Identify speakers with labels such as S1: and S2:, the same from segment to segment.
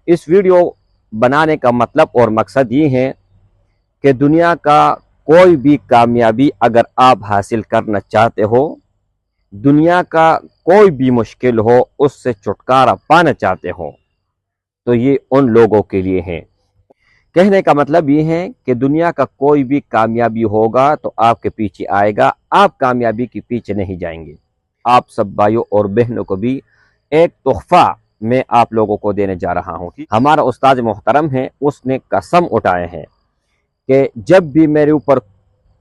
S1: اس video بنانے کا مطلب اور مقصد یہ ہے کہ دنیا کا کوئی بھی کامیابی اگر آپ حاصل کرنا چاہتے ہو، دنیا کا کوئی بھی مشکل ہو اس سے چھٹکارا پانا چاہتے ہو، تو یہ ان لوگوں کے لیے ہے۔ کہنے کا مطلب یہ ہے کہ دنیا کا کوئی بھی کامیابی ہوگا تو آپ کے پیچھے آئے گا، آپ کامیابی کے پیچھے نہیں جائیں گے۔ آپ سب بھائیوں اور بہنوں کو بھی ایک تحفہ میں آپ لوگوں کو دینے جا رہا ہوں۔ ہمارا استاد محترم ہے، اس نے قسم اٹھائے ہیں کہ جب بھی میرے اوپر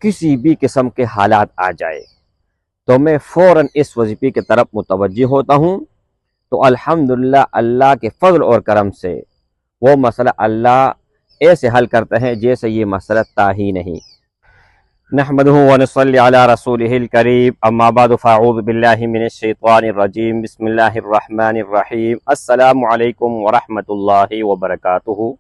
S1: کسی بھی قسم کے حالات آ جائے تو میں فوراً اس وظیفے کی طرف متوجہ ہوتا ہوں، تو الحمدللہ اللہ کے فضل اور کرم سے وہ مسئلہ اللہ ایسے حل کرتا ہے جیسے یہ مسئلہ تھا ہی نہیں۔ نحمدہ ونصلی علی رسولہ الکریم، اما بعد فاعوذ باللہ من الشیطان الرجیم، بسم اللہ الرحمن الرحیم۔ السلام علیکم ورحمۃ اللہ وبرکاتہ۔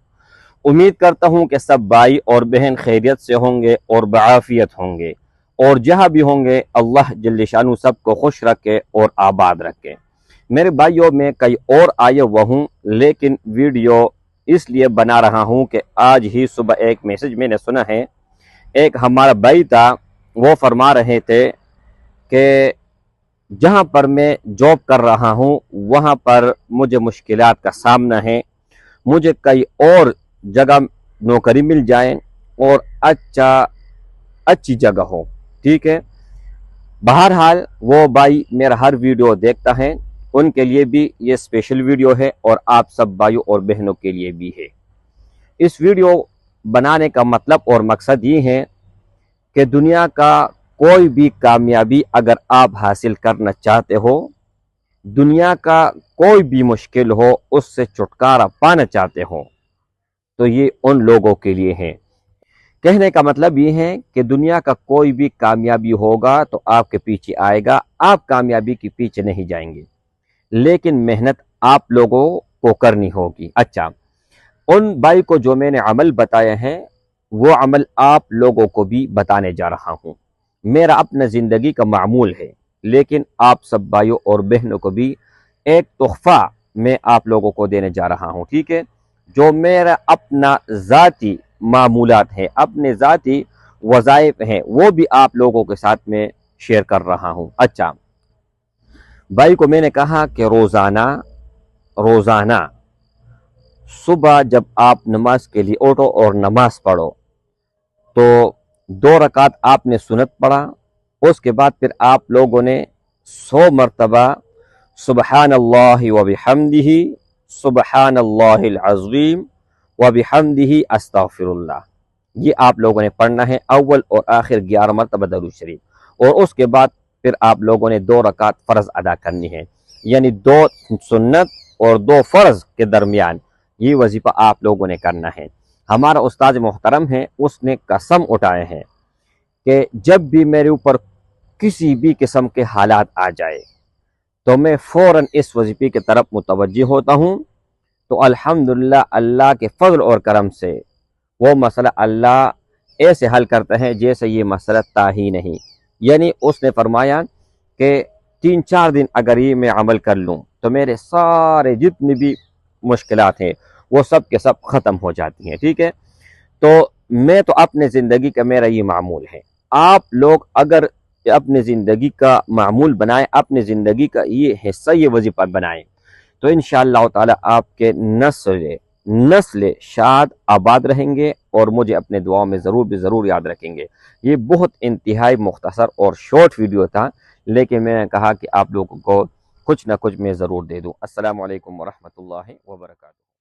S1: امید کرتا ہوں کہ سب بھائی اور بہن خیریت سے ہوں گے اور بعافیت ہوں گے، اور جہاں بھی ہوں گے اللہ جل شانہ سب کو خوش رکھے اور آباد رکھے۔ میرے بھائیوں، میں کئی اور آئے ہوا ہوں، لیکن ویڈیو اس لیے بنا رہا ہوں کہ آج ہی صبح ایک میسج میں نے سنا ہے، ایک ہمارا بھائی تھا، وہ فرما رہے تھے کہ جہاں پر میں جاب کر رہا ہوں وہاں پر مجھے مشکلات کا سامنا ہے، مجھے کئی اور جگہ نوکری مل جائے اور اچھی جگہ ہو، ٹھیک ہے۔ بہرحال وہ بھائی میرا ہر ویڈیو دیکھتا ہے، ان کے لیے بھی یہ اسپیشل ویڈیو ہے اور آپ سب بھائیوں اور بہنوں کے لیے بھی ہے۔ اس ویڈیو بنانے کا مطلب اور مقصد یہ ہے کہ دنیا کا کوئی بھی کامیابی اگر آپ حاصل کرنا چاہتے ہو، دنیا کا کوئی بھی مشکل ہو اس سے چھٹکارا پانا چاہتے ہو، تو یہ ان لوگوں کے لیے ہے۔ کہنے کا مطلب یہ ہے کہ دنیا کا کوئی بھی کامیابی ہوگا تو آپ کے پیچھے آئے گا، آپ کامیابی کے پیچھے نہیں جائیں گے، لیکن محنت آپ لوگوں کو کرنی ہوگی۔ اچھا، ان بھائی کو جو میں نے عمل بتایا ہے وہ عمل آپ لوگوں کو بھی بتانے جا رہا ہوں۔ میرا اپنا زندگی کا معمول ہے، لیکن آپ سب بھائیوں اور بہنوں کو بھی ایک تحفہ میں آپ لوگوں کو دینے جا رہا ہوں، ٹھیک ہے۔ جو میرا اپنا ذاتی معمولات ہیں، اپنے ذاتی وظائف ہیں، وہ بھی آپ لوگوں کے ساتھ میں شیئر کر رہا ہوں۔ اچھا، بھائی کو میں نے کہا کہ روزانہ صبح جب آپ نماز کے لیے اٹھو اور نماز پڑھو تو 2 رکعت آپ نے سنت پڑھا، اس کے بعد پھر آپ لوگوں نے 100 مرتبہ سبحان اللہ وبحمدہ، سبحان اللہ العظیم وبحمدہ استغفر اللہ، یہ آپ لوگوں نے پڑھنا ہے، اول اور آخر 11 مرتبہ درود شریف، اور اس کے بعد پھر آپ لوگوں نے 2 رکعت فرض ادا کرنی ہے، یعنی 2 سنت اور 2 فرض کے درمیان یہ وظیفہ آپ لوگوں نے کرنا ہے۔ ہمارا استاد محترم ہے، اس نے قسم اٹھائے ہیں کہ جب بھی میرے اوپر کسی بھی قسم کے حالات آ جائے تو میں فوراً اس وظیفے کی طرف متوجہ ہوتا ہوں، تو الحمدللہ اللہ کے فضل اور کرم سے وہ مسئلہ اللہ ایسے حل کرتا ہے جیسے یہ مسئلہ تھا ہی نہیں۔ یعنی اس نے فرمایا کہ 3-4 دن اگر یہ میں عمل کر لوں تو میرے سارے جتنی بھی مشکلات ہیں وہ سب کے سب ختم ہو جاتی ہیں، ٹھیک ہے۔ تو میں تو اپنے زندگی کا میرا یہ معمول ہے، آپ لوگ اگر اپنے زندگی کا معمول بنائیں، اپنے زندگی کا یہ حصہ یہ وظیفہ بنائیں، تو انشاءاللہ تعالی آپ کے نسل شاد آباد رہیں گے اور مجھے اپنے دعاؤں میں ضرور یاد رکھیں گے۔ یہ بہت انتہائی مختصر اور شارٹ ویڈیو تھا، لیکن میں نے کہا کہ آپ لوگوں کو کچھ نہ کچھ میں ضرور دے دوں۔ السلام علیکم ورحمۃ اللہ وبرکاتہ۔